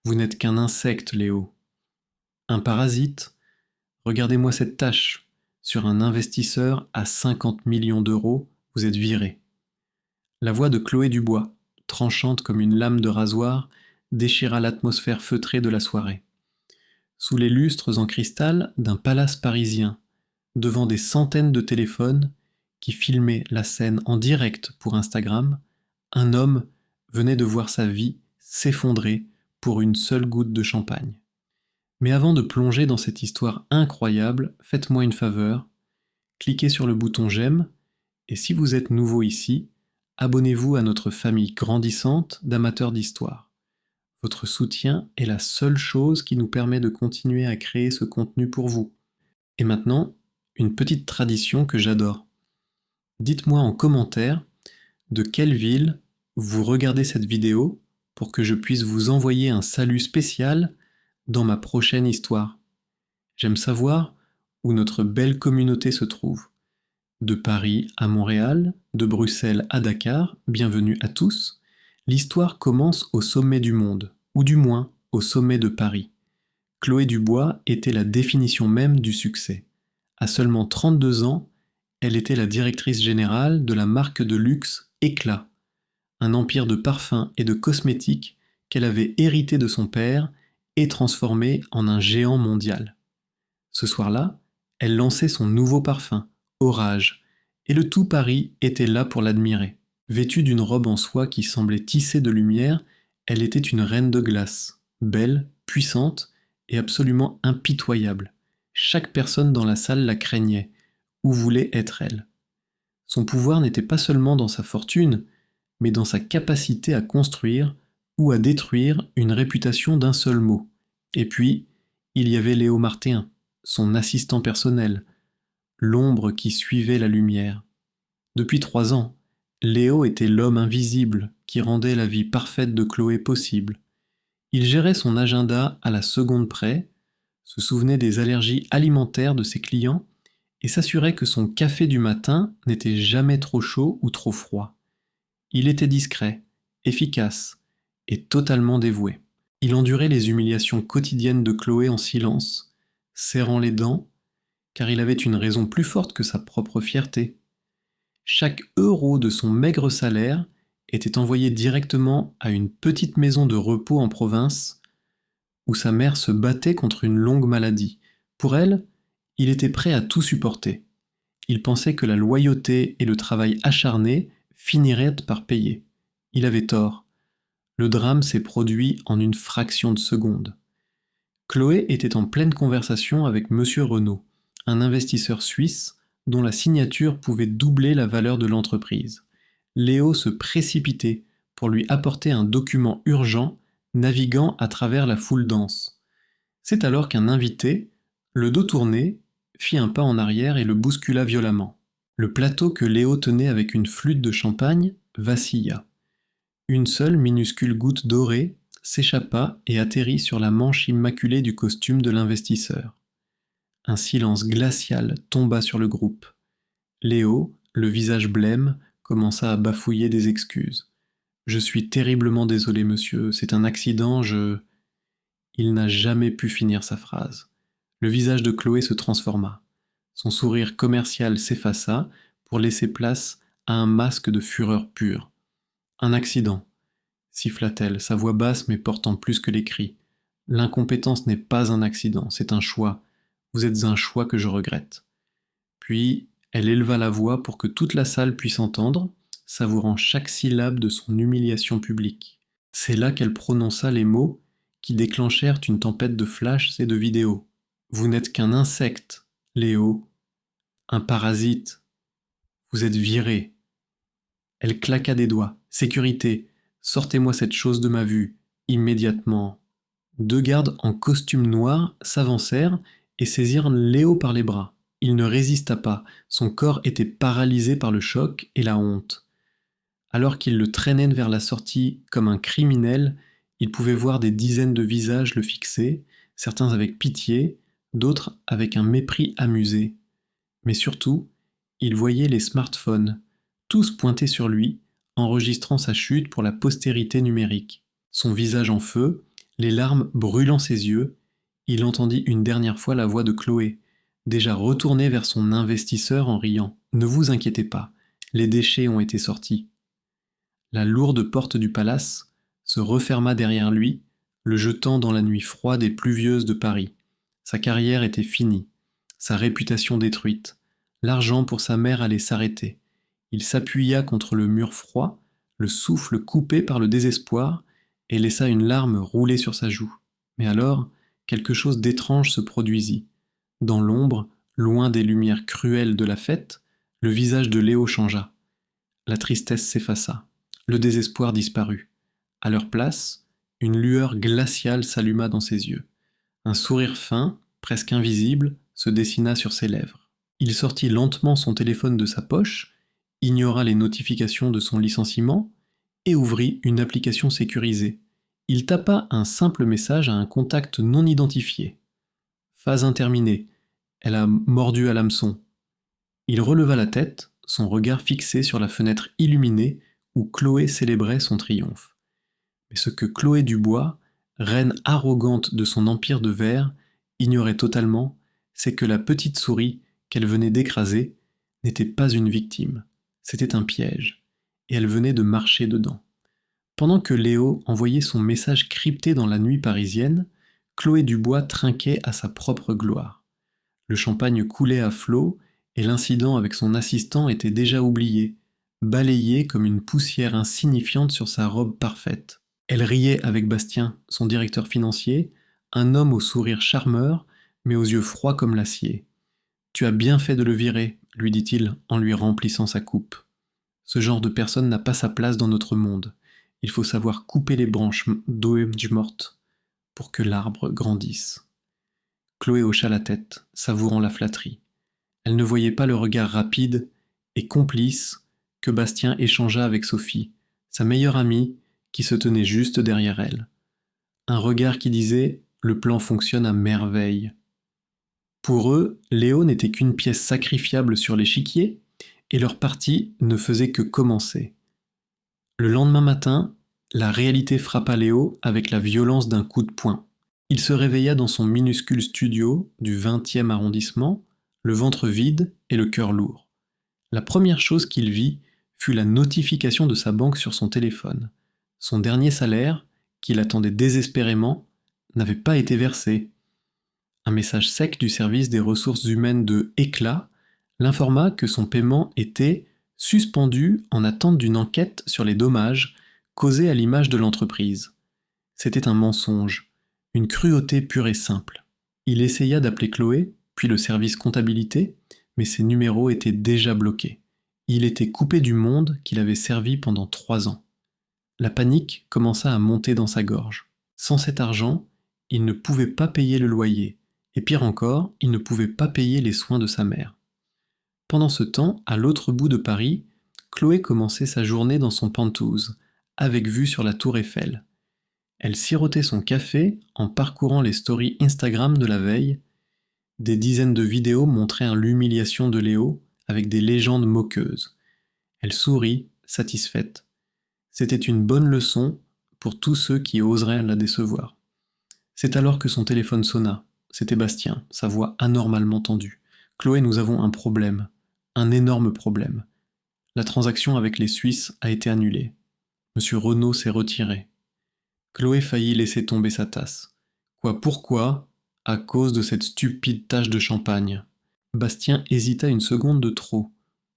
Vous n'êtes qu'un insecte, Léo. Un parasite? Regardez-moi cette tache. Sur un investisseur à 50 millions d'euros, vous êtes viré. La voix de Chloé Dubois, tranchante comme une lame de rasoir, déchira l'atmosphère feutrée de la soirée. Sous les lustres en cristal d'un palace parisien, devant des centaines de téléphones qui filmaient la scène en direct pour Instagram, un homme venait de voir sa vie s'effondrer pour une seule goutte de champagne. Mais avant de plonger dans cette histoire incroyable, faites-moi une faveur, cliquez sur le bouton j'aime, et si vous êtes nouveau ici, abonnez-vous à notre famille grandissante d'amateurs d'histoire. Votre soutien est la seule chose qui nous permet de continuer à créer ce contenu pour vous. Et maintenant, une petite tradition que j'adore. Dites-moi en commentaire de quelle ville vous regardez cette vidéo pour que je puisse vous envoyer un salut spécial dans ma prochaine histoire. J'aime savoir où notre belle communauté se trouve. De Paris à Montréal, de Bruxelles à Dakar, bienvenue à tous. L'histoire commence au sommet du monde, ou du moins au sommet de Paris. Chloé Dubois était la définition même du succès. À seulement 32 ans, elle était la directrice générale de la marque de luxe Éclat, un empire de parfums et de cosmétiques qu'elle avait hérité de son père et transformé en un géant mondial. Ce soir-là, elle lançait son nouveau parfum, Orage, et le tout Paris était là pour l'admirer. Vêtue d'une robe en soie qui semblait tissée de lumière, elle était une reine de glace, belle, puissante et absolument impitoyable. Chaque personne dans la salle la craignait, ou voulait être elle. Son pouvoir n'était pas seulement dans sa fortune, mais dans sa capacité à construire ou à détruire une réputation d'un seul mot. Et puis, il y avait Léo Martin, son assistant personnel, l'ombre qui suivait la lumière. Depuis 3 ans, Léo était l'homme invisible qui rendait la vie parfaite de Chloé possible. Il gérait son agenda à la seconde près, se souvenait des allergies alimentaires de ses clients et s'assurait que son café du matin n'était jamais trop chaud ou trop froid. Il était discret, efficace et totalement dévoué. Il endurait les humiliations quotidiennes de Chloé en silence, serrant les dents, car il avait une raison plus forte que sa propre fierté. Chaque euro de son maigre salaire était envoyé directement à une petite maison de repos en province où sa mère se battait contre une longue maladie. Pour elle, il était prêt à tout supporter. Il pensait que la loyauté et le travail acharné finiraient par payer. Il avait tort. Le drame s'est produit en une fraction de seconde. Chloé était en pleine conversation avec Monsieur Renaud, un investisseur suisse dont la signature pouvait doubler la valeur de l'entreprise. Léo se précipitait pour lui apporter un document urgent, naviguant à travers la foule dense. C'est alors qu'un invité, le dos tourné, fit un pas en arrière et le bouscula violemment. Le plateau que Léo tenait avec une flûte de champagne vacilla. Une seule minuscule goutte dorée s'échappa et atterrit sur la manche immaculée du costume de l'investisseur. Un silence glacial tomba sur le groupe. Léo, le visage blême, commença à bafouiller des excuses. « Je suis terriblement désolé, monsieur, c'est un accident, je... » Il n'a jamais pu finir sa phrase. Le visage de Chloé se transforma. Son sourire commercial s'effaça pour laisser place à un masque de fureur pure. « Un accident, siffla-t-elle, sa voix basse mais portant plus que les cris. L'incompétence n'est pas un accident, c'est un choix. Vous êtes un choix que je regrette. Puis, elle éleva la voix pour que toute la salle puisse entendre, savourant chaque syllabe de son humiliation publique. C'est là qu'elle prononça les mots qui déclenchèrent une tempête de flashs et de vidéos. Vous n'êtes qu'un insecte, Léo. Un parasite. Vous êtes viré. Elle claqua des doigts. Sécurité. Sortez-moi cette chose de ma vue. Immédiatement. 2 gardes en costume noir s'avancèrent et saisirent Léo par les bras. Il ne résista pas. Son corps était paralysé par le choc et la honte. Alors qu'ils le traînaient vers la sortie comme un criminel, il pouvait voir des dizaines de visages le fixer, certains avec pitié, d'autres avec un mépris amusé. Mais surtout, il voyait les smartphones, tous pointés sur lui, enregistrant sa chute pour la postérité numérique. Son visage en feu, Les larmes brûlant ses yeux, il entendit une dernière fois la voix de Chloé, déjà retournée vers son investisseur en riant. « Ne vous inquiétez pas, les déchets ont été sortis. » La lourde porte du palace se referma derrière lui, le jetant dans la nuit froide et pluvieuse de Paris. Sa carrière était finie, sa réputation détruite. L'argent pour sa mère allait s'arrêter. Il s'appuya contre le mur froid, le souffle coupé par le désespoir, et laissa une larme rouler sur sa joue. Mais alors, quelque chose d'étrange se produisit. Dans l'ombre, loin des lumières cruelles de la fête, le visage de Léo changea. La tristesse s'effaça. Le désespoir disparut. À leur place, une lueur glaciale s'alluma dans ses yeux. Un sourire fin, presque invisible, se dessina sur ses lèvres. Il sortit lentement son téléphone de sa poche, ignora les notifications de son licenciement et ouvrit une application sécurisée. Il tapa un simple message à un contact non identifié. Phase interminée. Elle a mordu à l'hameçon. Il releva la tête, son regard fixé sur la fenêtre illuminée où Chloé célébrait son triomphe. Mais ce que Chloé Dubois, reine arrogante de son empire de verre, ignorait totalement, c'est que la petite souris qu'elle venait d'écraser n'était pas une victime, c'était un piège, et elle venait de marcher dedans. Pendant que Léo envoyait son message crypté dans la nuit parisienne, Chloé Dubois trinquait à sa propre gloire. Le champagne coulait à flots, et l'incident avec son assistant était déjà oublié, balayé comme une poussière insignifiante sur sa robe parfaite. Elle riait avec Bastien, son directeur financier, un homme au sourire charmeur, mais aux yeux froids comme l'acier. « Tu as bien fait de le virer, » lui dit-il en lui remplissant sa coupe. « Ce genre de personne n'a pas sa place dans notre monde. Il faut savoir couper les branches d'OMG mortes pour que l'arbre grandisse. » Chloé hocha la tête, savourant la flatterie. Elle ne voyait pas le regard rapide et complice que Bastien échangea avec Sophie, sa meilleure amie, qui se tenait juste derrière elle. Un regard qui disait « Le plan fonctionne à merveille ». Pour eux, Léo n'était qu'une pièce sacrifiable sur l'échiquier, et leur partie ne faisait que commencer. Le lendemain matin, la réalité frappa Léo avec la violence d'un coup de poing. Il se réveilla dans son minuscule studio du 20e arrondissement, le ventre vide et le cœur lourd. La première chose qu'il vit fut la notification de sa banque sur son téléphone. Son dernier salaire, qu'il attendait désespérément, n'avait pas été versé. Un message sec du service des ressources humaines de Éclat l'informa que son paiement était suspendu en attente d'une enquête sur les dommages causés à l'image de l'entreprise. C'était un mensonge, une cruauté pure et simple. Il essaya d'appeler Chloé, puis le service comptabilité, mais ses numéros étaient déjà bloqués. Il était coupé du monde qu'il avait servi pendant 3 ans. La panique commença à monter dans sa gorge. Sans cet argent, il ne pouvait pas payer le loyer, et pire encore, il ne pouvait pas payer les soins de sa mère. Pendant ce temps, à l'autre bout de Paris, Chloé commençait sa journée dans son penthouse, avec vue sur la tour Eiffel. Elle sirotait son café en parcourant les stories Instagram de la veille. Des dizaines de vidéos montraient l'humiliation de Léo avec des légendes moqueuses. Elle sourit, satisfaite. C'était une bonne leçon pour tous ceux qui oseraient la décevoir. C'est alors que son téléphone sonna. C'était Bastien, sa voix anormalement tendue. « Chloé, nous avons un problème. Un énorme problème. La transaction avec les Suisses a été annulée. Monsieur Renaud s'est retiré. » Chloé faillit laisser tomber sa tasse. Quoi, pourquoi ? À cause de cette stupide tache de champagne. Bastien hésita une seconde de trop.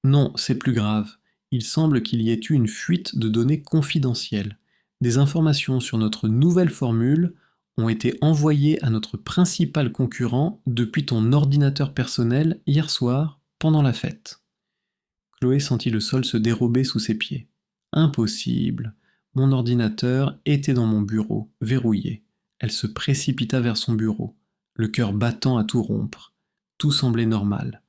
Non, c'est plus grave. Il semble qu'il y ait eu une fuite de données confidentielles. Des informations sur notre nouvelle formule ont été envoyées à notre principal concurrent depuis ton ordinateur personnel hier soir, pendant la fête. Chloé sentit le sol se dérober sous ses pieds. Impossible. Mon ordinateur était dans mon bureau, verrouillé. Elle se précipita vers son bureau, le cœur battant à tout rompre. Tout semblait normal.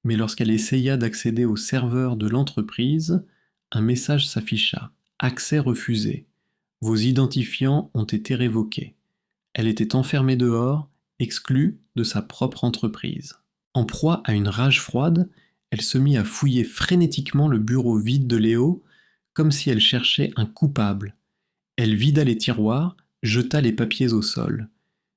Mais lorsqu'elle essaya d'accéder au serveur de l'entreprise, un message s'afficha. Accès refusé. Vos identifiants ont été révoqués. Elle était enfermée dehors, exclue de sa propre entreprise. En proie à une rage froide, elle se mit à fouiller frénétiquement le bureau vide de Léo, comme si elle cherchait un coupable. Elle vida les tiroirs, jeta les papiers au sol.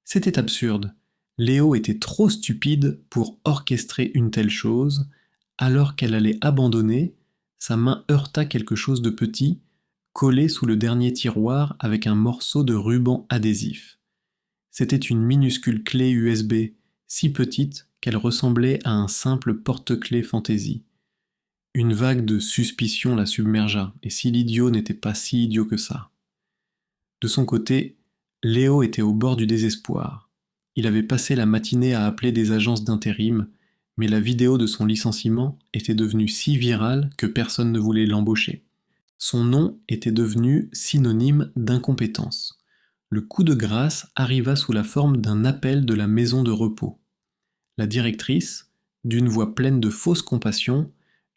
C'était absurde. Léo était trop stupide pour orchestrer une telle chose. Alors qu'elle allait abandonner, sa main heurta quelque chose de petit, collé sous le dernier tiroir avec un morceau de ruban adhésif. C'était une minuscule clé USB, si petite qu'elle ressemblait à un simple porte-clés fantaisie. Une vague de suspicion la submergea, et si l'idiot n'était pas si idiot que ça. De son côté, Léo était au bord du désespoir. Il avait passé la matinée à appeler des agences d'intérim, mais la vidéo de son licenciement était devenue si virale que personne ne voulait l'embaucher. Son nom était devenu synonyme d'incompétence. Le coup de grâce arriva sous la forme d'un appel de la maison de repos. La directrice, d'une voix pleine de fausse compassion,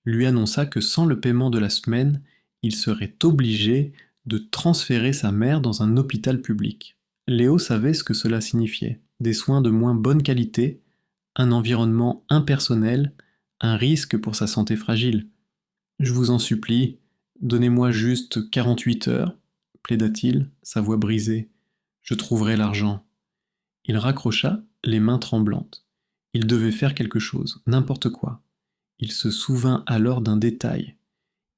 lui annonça que sans le paiement de la semaine, il serait obligé de transférer sa mère dans un hôpital public. Léo savait ce que cela signifiait. Des soins de moins bonne qualité, un environnement impersonnel, un risque pour sa santé fragile. « Je vous en supplie, donnez-moi juste 48 heures, plaida-t-il, sa voix brisée. Je trouverai l'argent. Il raccrocha, les mains tremblantes. Il devait faire quelque chose, n'importe quoi. Il se souvint alors d'un détail.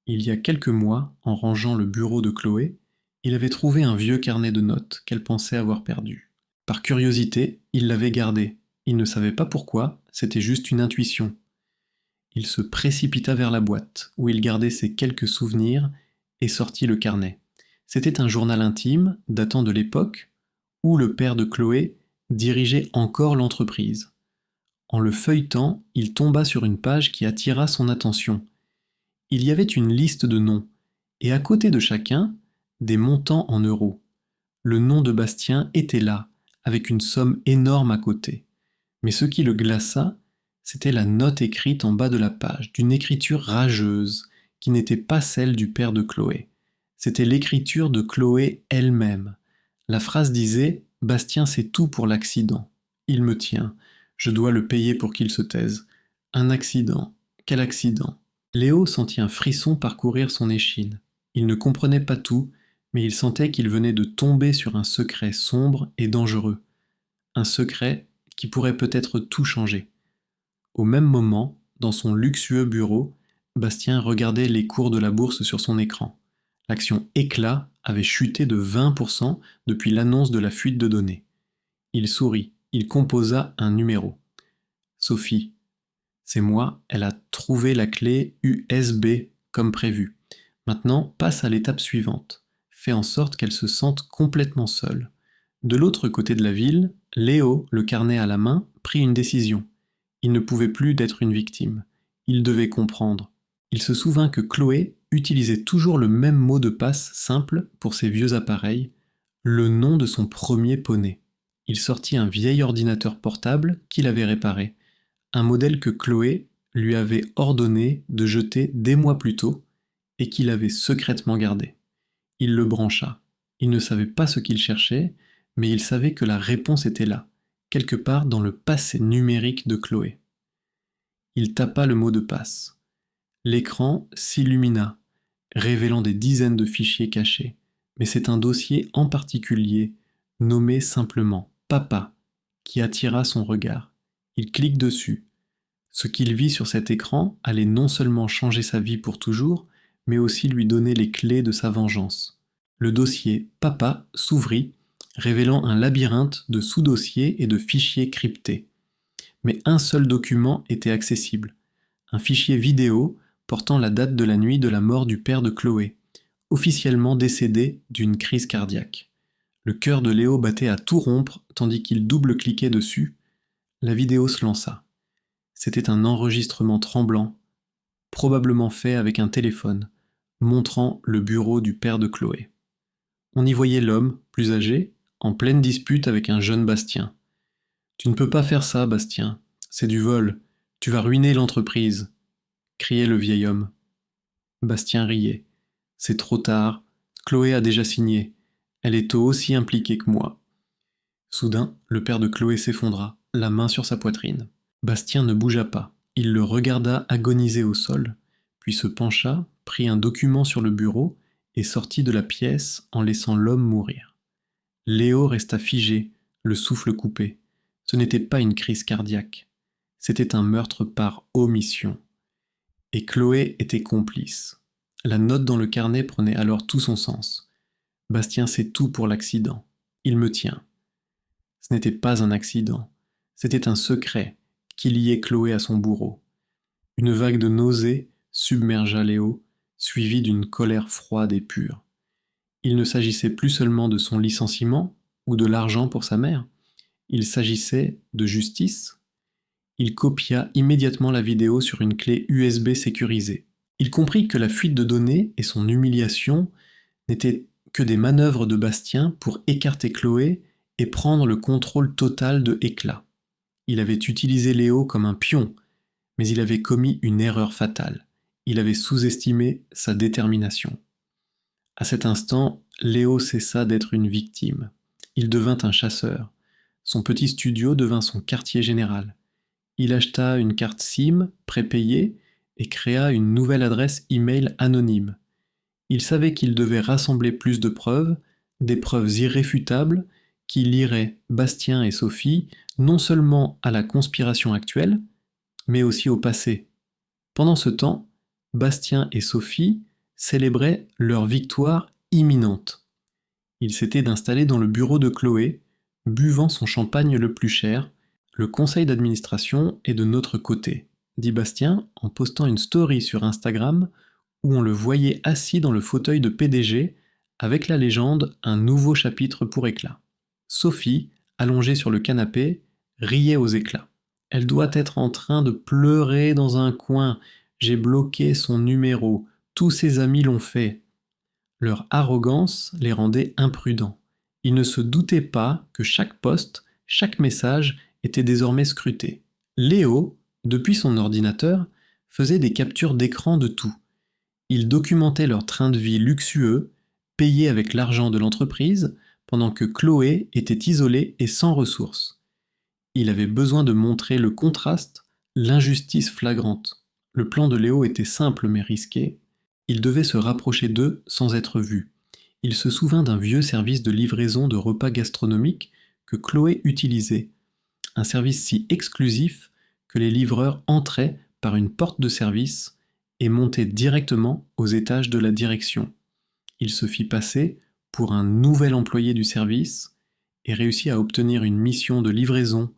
Il y a quelques mois, en rangeant le bureau de Chloé, il avait trouvé un vieux carnet de notes qu'elle pensait avoir perdu. Par curiosité, il l'avait gardé. Il ne savait pas pourquoi, c'était juste une intuition. Il se précipita vers la boîte, où il gardait ses quelques souvenirs, et sortit le carnet. C'était un journal intime, datant de l'époque, où le père de Chloé dirigeait encore l'entreprise. En le feuilletant, il tomba sur une page qui attira son attention. Il y avait une liste de noms, et à côté de chacun, des montants en euros. Le nom de Bastien était là, avec une somme énorme à côté. Mais ce qui le glaça, c'était la note écrite en bas de la page, d'une écriture rageuse, qui n'était pas celle du père de Chloé. C'était l'écriture de Chloé elle-même. La phrase disait « Bastien sait tout pour l'accident. Il me tient. Je dois le payer pour qu'il se taise. Un accident. Quel accident ?» Léo sentit un frisson parcourir son échine. Il ne comprenait pas tout, mais il sentait qu'il venait de tomber sur un secret sombre et dangereux. Un secret qui pourrait peut-être tout changer. Au même moment, dans son luxueux bureau, Bastien regardait les cours de la bourse sur son écran. L'action Éclat avait chuté de 20% depuis l'annonce de la fuite de données. Il sourit, il composa un numéro. Sophie. C'est moi, elle a trouvé la clé USB comme prévu. Maintenant, passe à l'étape suivante. Fais en sorte qu'elle se sente complètement seule. De l'autre côté de la ville, Léo, le carnet à la main, prit une décision. Il ne pouvait plus d'être une victime. Il devait comprendre. Il se souvint que Chloé utilisait toujours le même mot de passe simple pour ses vieux appareils, le nom de son premier poney. Il sortit un vieil ordinateur portable qu'il avait réparé, un modèle que Chloé lui avait ordonné de jeter des mois plus tôt et qu'il avait secrètement gardé. Il le brancha. Il ne savait pas ce qu'il cherchait, mais il savait que la réponse était là, quelque part dans le passé numérique de Chloé. Il tapa le mot de passe. L'écran s'illumina, révélant des dizaines de fichiers cachés, mais c'est un dossier en particulier, nommé simplement Papa, qui attira son regard. Il clique dessus. Ce qu'il vit sur cet écran allait non seulement changer sa vie pour toujours, mais aussi lui donner les clés de sa vengeance. Le dossier Papa s'ouvrit, révélant un labyrinthe de sous-dossiers et de fichiers cryptés. Mais un seul document était accessible, un fichier vidéo portant la date de la nuit de la mort du père de Chloé, officiellement décédé d'une crise cardiaque. Le cœur de Léo battait à tout rompre tandis qu'il double-cliquait dessus. La vidéo se lança. C'était un enregistrement tremblant, probablement fait avec un téléphone, montrant le bureau du père de Chloé. On y voyait l'homme, plus âgé, en pleine dispute avec un jeune Bastien. « Tu ne peux pas faire ça, Bastien. C'est du vol. Tu vas ruiner l'entreprise. » criait le vieil homme. Bastien riait. « C'est trop tard. Chloé a déjà signé. Elle est aussi impliquée que moi. » Soudain, le père de Chloé s'effondra, la main sur sa poitrine. Bastien ne bougea pas. Il le regarda agoniser au sol, puis se pencha, prit un document sur le bureau et sortit de la pièce en laissant l'homme mourir. Léo resta figé, le souffle coupé. Ce n'était pas une crise cardiaque. C'était un meurtre par omission. Et Chloé était complice. La note dans le carnet prenait alors tout son sens. Bastien sait tout pour l'accident. Il me tient. Ce n'était pas un accident. C'était un secret qui liait Chloé à son bourreau. Une vague de nausée submergea Léo, suivie d'une colère froide et pure. Il ne s'agissait plus seulement de son licenciement ou de l'argent pour sa mère. Il s'agissait de justice. Il copia immédiatement la vidéo sur une clé USB sécurisée. Il comprit que la fuite de données et son humiliation n'étaient que des manœuvres de Bastien pour écarter Chloé et prendre le contrôle total de Éclat. Il avait utilisé Léo comme un pion, mais il avait commis une erreur fatale. Il avait sous-estimé sa détermination. À cet instant, Léo cessa d'être une victime. Il devint un chasseur. Son petit studio devint son quartier général. Il acheta une carte SIM prépayée et créa une nouvelle adresse email anonyme. Il savait qu'il devait rassembler plus de preuves, des preuves irréfutables, qui lieraient Bastien et Sophie non seulement à la conspiration actuelle, mais aussi au passé. Pendant ce temps, Bastien et Sophie célébraient leur victoire imminente. Ils s'étaient installés dans le bureau de Chloé, buvant son champagne le plus cher. Le conseil d'administration est de notre côté, dit Bastien en postant une story sur Instagram où on le voyait assis dans le fauteuil de PDG avec la légende « Un nouveau chapitre pour Éclat ». Sophie, allongée sur le canapé, riait aux éclats. Elle doit être en train de pleurer dans un coin. J'ai bloqué son numéro. Tous ses amis l'ont fait. Leur arrogance les rendait imprudents. Ils ne se doutaient pas que chaque poste, chaque message était désormais scruté. Léo, depuis son ordinateur, faisait des captures d'écran de tout. Il documentait leur train de vie luxueux, payé avec l'argent de l'entreprise, pendant que Chloé était isolée et sans ressources. Il avait besoin de montrer le contraste, l'injustice flagrante. Le plan de Léo était simple mais risqué. Il devait se rapprocher d'eux sans être vu. Il se souvint d'un vieux service de livraison de repas gastronomiques que Chloé utilisait. Un service si exclusif que les livreurs entraient par une porte de service et montaient directement aux étages de la direction. Il se fit passer pour un nouvel employé du service et réussit à obtenir une mission de livraison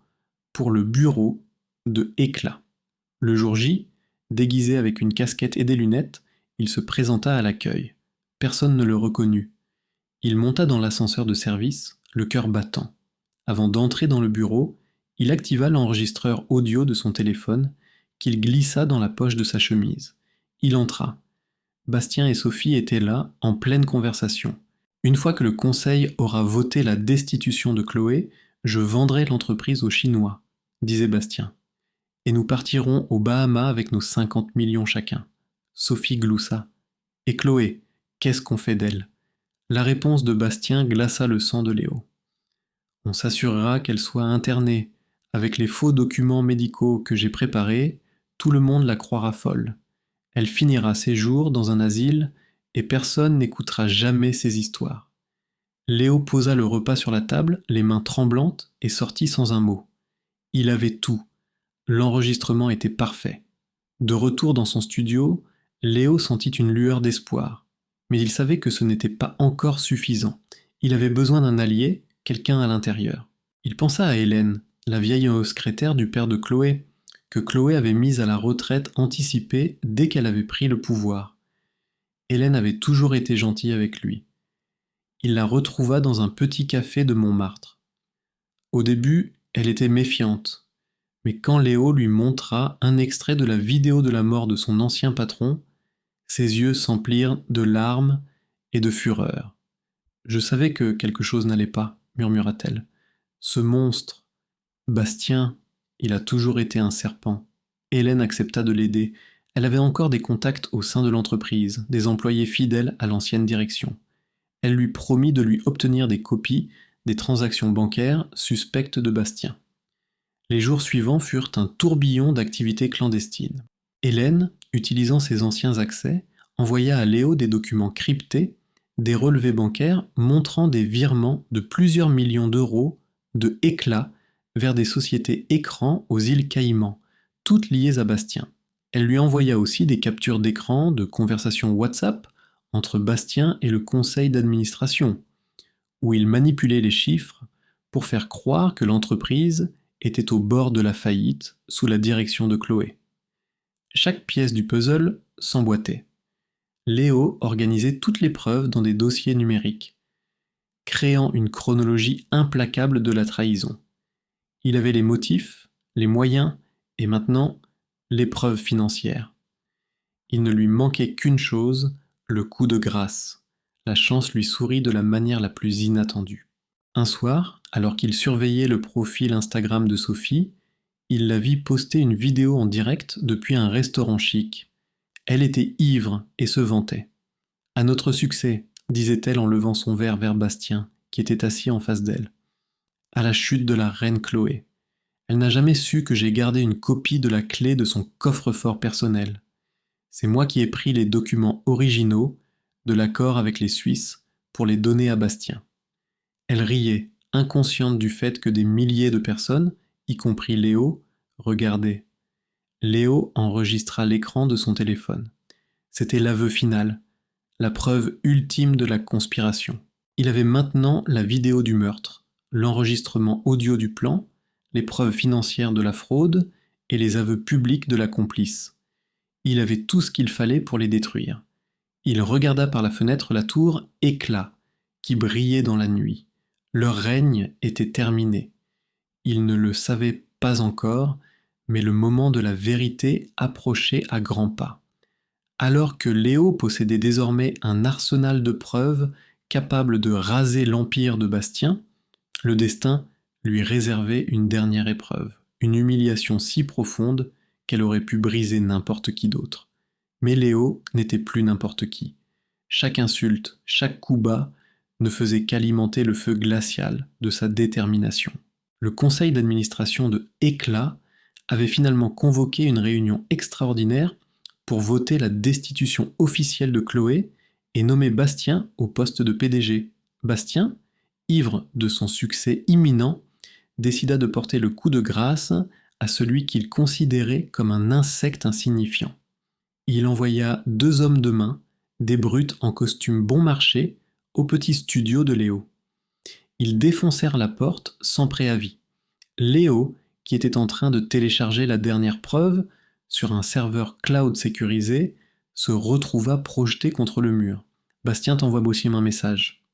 pour le bureau de Éclat. Le jour J, déguisé avec une casquette et des lunettes, il se présenta à l'accueil. Personne ne le reconnut. Il monta dans l'ascenseur de service, le cœur battant. Avant d'entrer dans le bureau, il activa l'enregistreur audio de son téléphone, qu'il glissa dans la poche de sa chemise. Il entra. Bastien et Sophie étaient là, en pleine conversation. Une fois que le conseil aura voté la destitution de Chloé, je vendrai l'entreprise aux Chinois, disait Bastien. Et nous partirons aux Bahamas avec nos 50 millions chacun. Sophie gloussa. Et Chloé, qu'est-ce qu'on fait d'elle ? La réponse de Bastien glaça le sang de Léo. On s'assurera qu'elle soit internée. Avec les faux documents médicaux que j'ai préparés, tout le monde la croira folle. Elle finira ses jours dans un asile et personne n'écoutera jamais ses histoires. Léo posa le repas sur la table, les mains tremblantes, et sortit sans un mot. Il avait tout. L'enregistrement était parfait. De retour dans son studio, Léo sentit une lueur d'espoir. Mais il savait que ce n'était pas encore suffisant. Il avait besoin d'un allié, quelqu'un à l'intérieur. Il pensa à Hélène, la vieille secrétaire du père de Chloé, que Chloé avait mise à la retraite anticipée dès qu'elle avait pris le pouvoir. Hélène avait toujours été gentille avec lui. Il la retrouva dans un petit café de Montmartre. Au début, elle était méfiante, mais quand Léo lui montra un extrait de la vidéo de la mort de son ancien patron, ses yeux s'emplirent de larmes et de fureur. « Je savais que quelque chose n'allait pas, » murmura-t-elle. « Ce monstre, Bastien, il a toujours été un serpent. » Hélène accepta de l'aider. Elle avait encore des contacts au sein de l'entreprise, des employés fidèles à l'ancienne direction. Elle lui promit de lui obtenir des copies des transactions bancaires suspectes de Bastien. Les jours suivants furent un tourbillon d'activités clandestines. Hélène, utilisant ses anciens accès, envoya à Léo des documents cryptés, des relevés bancaires montrant des virements de plusieurs millions d'euros de éclat vers des sociétés écrans aux îles Caïmans, toutes liées à Bastien. Elle lui envoya aussi des captures d'écran de conversations WhatsApp entre Bastien et le conseil d'administration, où il manipulait les chiffres pour faire croire que l'entreprise était au bord de la faillite sous la direction de Chloé. Chaque pièce du puzzle s'emboîtait. Léo organisait toutes les preuves dans des dossiers numériques, créant une chronologie implacable de la trahison. Il avait les motifs, les moyens et maintenant les preuves financières. Il ne lui manquait qu'une chose, le coup de grâce. La chance lui sourit de la manière la plus inattendue. Un soir, alors qu'il surveillait le profil Instagram de Sophie, il la vit poster une vidéo en direct depuis un restaurant chic. Elle était ivre et se vantait. « À notre succès », disait-elle en levant son verre vers Bastien, qui était assis en face d'elle. « À la chute de la reine Chloé. Elle n'a jamais su que j'ai gardé une copie de la clé de son coffre-fort personnel. C'est moi qui ai pris les documents originaux de l'accord avec les Suisses pour les donner à Bastien. » Elle riait, inconsciente du fait que des milliers de personnes, y compris Léo, regardaient. Léo enregistra l'écran de son téléphone. C'était l'aveu final, la preuve ultime de la conspiration. Il avait maintenant la vidéo du meurtre, l'enregistrement audio du plan, les preuves financières de la fraude et les aveux publics de la complice. Il avait tout ce qu'il fallait pour les détruire. Il regarda par la fenêtre la tour Éclat, qui brillait dans la nuit. Leur règne était terminé. Il ne le savait pas encore, mais le moment de la vérité approchait à grands pas. Alors que Léo possédait désormais un arsenal de preuves capable de raser l'empire de Bastien, le destin lui réservait une dernière épreuve, une humiliation si profonde qu'elle aurait pu briser n'importe qui d'autre. Mais Léo n'était plus n'importe qui. Chaque insulte, chaque coup bas ne faisait qu'alimenter le feu glacial de sa détermination. Le conseil d'administration de Éclat avait finalement convoqué une réunion extraordinaire pour voter la destitution officielle de Chloé et nommer Bastien au poste de PDG. Bastien, ivre de son succès imminent, décida de porter le coup de grâce à celui qu'il considérait comme un insecte insignifiant. Il envoya 2 hommes de main, des brutes en costume bon marché, au petit studio de Léo. Ils défoncèrent la porte sans préavis. Léo, qui était en train de télécharger la dernière preuve sur un serveur cloud sécurisé, se retrouva projeté contre le mur. « Bastien t'envoie aussi un message. »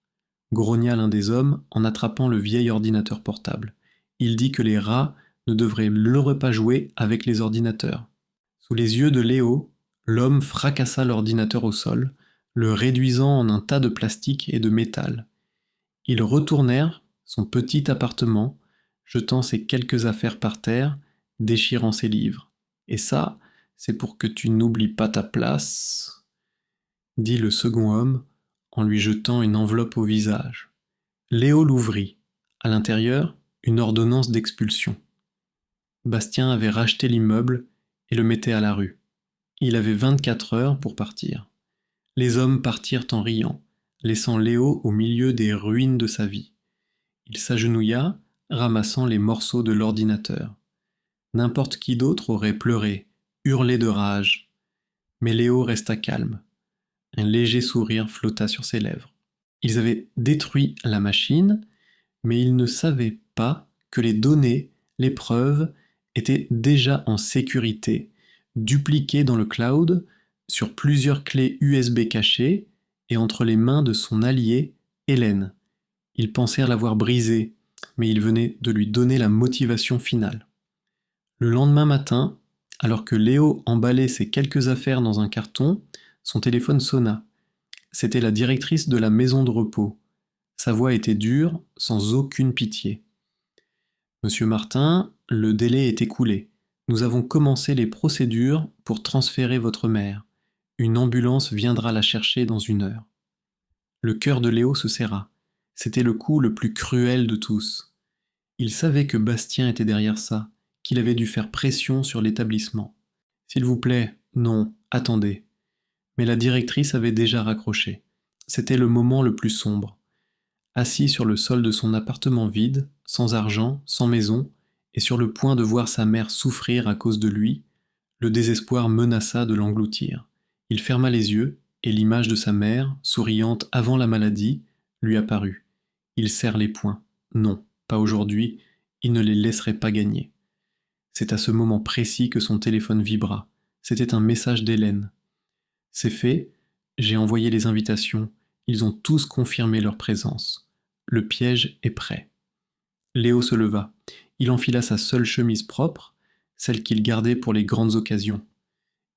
Grogna l'un des hommes en attrapant le vieil ordinateur portable. Il dit que les rats ne devraient pas jouer avec les ordinateurs. Sous les yeux de Léo, l'homme fracassa l'ordinateur au sol, le réduisant en un tas de plastique et de métal. Ils retournèrent son petit appartement, jetant ses quelques affaires par terre, déchirant ses livres. « Et ça, c'est pour que tu n'oublies pas ta place, » dit le second homme en lui jetant une enveloppe au visage. Léo l'ouvrit. À l'intérieur, une ordonnance d'expulsion. Bastien avait racheté l'immeuble et le mettait à la rue. Il avait 24 heures pour partir. Les hommes partirent en riant, laissant Léo au milieu des ruines de sa vie. Il s'agenouilla, ramassant les morceaux de l'ordinateur. N'importe qui d'autre aurait pleuré, hurlé de rage. Mais Léo resta calme. Un léger sourire flotta sur ses lèvres. Ils avaient détruit la machine, mais ils ne savaient pas que les données, les preuves, étaient déjà en sécurité, dupliquées dans le cloud, sur plusieurs clés USB cachées et entre les mains de son allié, Hélène. Ils pensèrent l'avoir brisée, mais il venait de lui donner la motivation finale. Le lendemain matin, alors que Léo emballait ses quelques affaires dans un carton, son téléphone sonna. C'était la directrice de la maison de repos. Sa voix était dure, sans aucune pitié. « Monsieur Martin, le délai est écoulé. Nous avons commencé les procédures pour transférer votre mère. Une ambulance viendra la chercher dans 1 heure. » Le cœur de Léo se serra. C'était le coup le plus cruel de tous. Il savait que Bastien était derrière ça, qu'il avait dû faire pression sur l'établissement. « S'il vous plaît, non, attendez. » Mais la directrice avait déjà raccroché. C'était le moment le plus sombre. Assis sur le sol de son appartement vide, sans argent, sans maison, et sur le point de voir sa mère souffrir à cause de lui, le désespoir menaça de l'engloutir. Il ferma les yeux, et l'image de sa mère, souriante avant la maladie, lui apparut. Il serre les poings. Non, pas aujourd'hui, il ne les laisserait pas gagner. C'est à ce moment précis que son téléphone vibra. C'était un message d'Hélène. C'est fait, j'ai envoyé les invitations, ils ont tous confirmé leur présence. Le piège est prêt. Léo se leva. Il enfila sa seule chemise propre, celle qu'il gardait pour les grandes occasions.